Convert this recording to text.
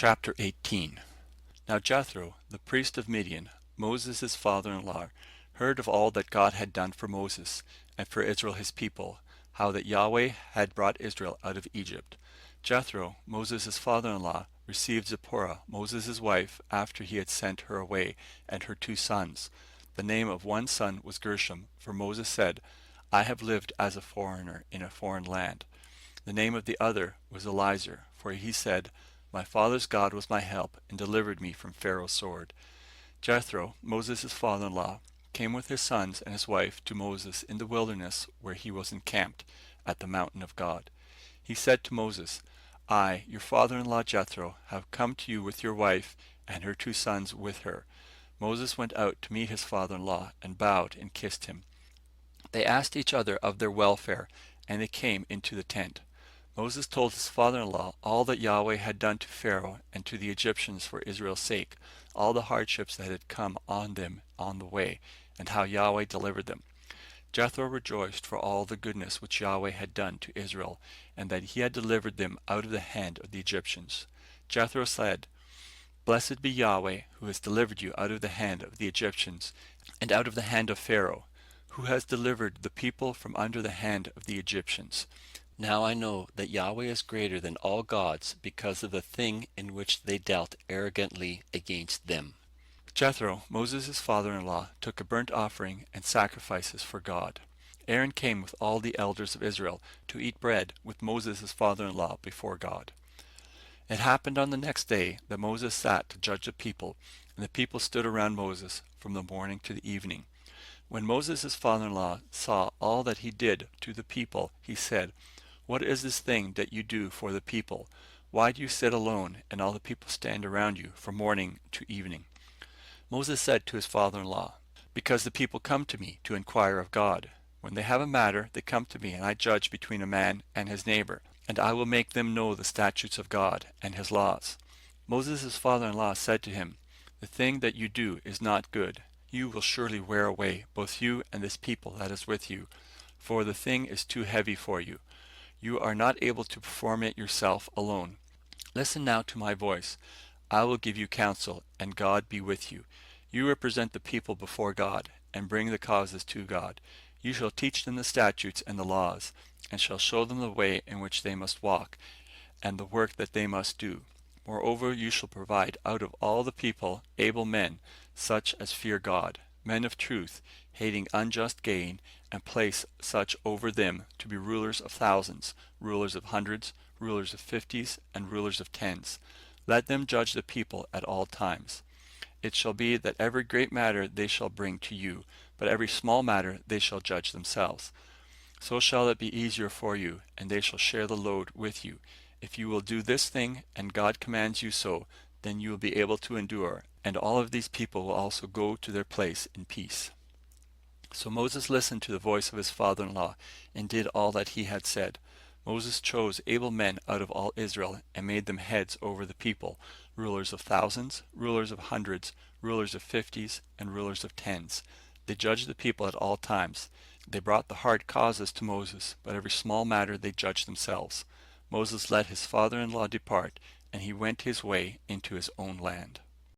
Chapter 18. Now Jethro, the priest of Midian, Moses' father-in-law, heard of all that God had done for Moses, and for Israel his people, how that Yahweh had brought Israel out of Egypt. Jethro, Moses' father-in-law, received Zipporah, Moses' wife, after he had sent her away, and her 2 sons. The name of one son was Gershom, for Moses said, I have lived as a foreigner in a foreign land. The name of the other was Eliezer, for he said, My father's God was my help, and delivered me from Pharaoh's sword. Jethro, Moses' father-in-law, came with his sons and his wife to Moses in the wilderness where he was encamped, at the mountain of God. He said to Moses, I, your father-in-law Jethro, have come to you with your wife and her 2 sons with her. Moses went out to meet his father-in-law, and bowed and kissed him. They asked each other of their welfare, and they came into the tent. Moses told his father-in-law all that Yahweh had done to Pharaoh and to the Egyptians for Israel's sake, all the hardships that had come on them on the way, and how Yahweh delivered them. Jethro rejoiced for all the goodness which Yahweh had done to Israel, and that he had delivered them out of the hand of the Egyptians. Jethro said, Blessed be Yahweh, who has delivered you out of the hand of the Egyptians, and out of the hand of Pharaoh, who has delivered the people from under the hand of the Egyptians. Now I know that Yahweh is greater than all gods because of the thing in which they dealt arrogantly against them. Jethro, Moses' father-in-law, took a burnt offering and sacrifices for God. Aaron came with all the elders of Israel to eat bread with Moses' father-in-law before God. It happened on the next day that Moses sat to judge the people, and the people stood around Moses from the morning to the evening. When Moses' father-in-law saw all that he did to the people, he said, What is this thing that you do for the people? Why do you sit alone, and all the people stand around you from morning to evening? Moses said to his father-in-law, Because the people come to me to inquire of God. When they have a matter, they come to me, and I judge between a man and his neighbor, and I will make them know the statutes of God and his laws. Moses' father-in-law said to him, The thing that you do is not good. You will surely wear away, both you and this people that is with you, for the thing is too heavy for you. You are not able to perform it yourself alone. Listen now to my voice. I will give you counsel, and God be with you. You represent the people before God, and bring the causes to God. You shall teach them the statutes and the laws, and shall show them the way in which they must walk, and the work that they must do. Moreover, you shall provide out of all the people able men, such as fear God, men of truth, hating unjust gain, and place such over them to be rulers of thousands, rulers of hundreds, rulers of 50s, and rulers of 10s. Let them judge the people at all times. It shall be that every great matter they shall bring to you, but every small matter they shall judge themselves. So shall it be easier for you, and they shall share the load with you. If you will do this thing, and God commands you so, then you will be able to endure, and all of these people will also go to their place in peace. So Moses listened to the voice of his father-in-law, and did all that he had said. Moses chose able men out of all Israel, and made them heads over the people, rulers of thousands, rulers of hundreds, rulers of 50s, and rulers of 10s. They judged the people at all times. They brought the hard causes to Moses, but every small matter they judged themselves. Moses let his father-in-law depart, and he went his way into his own land.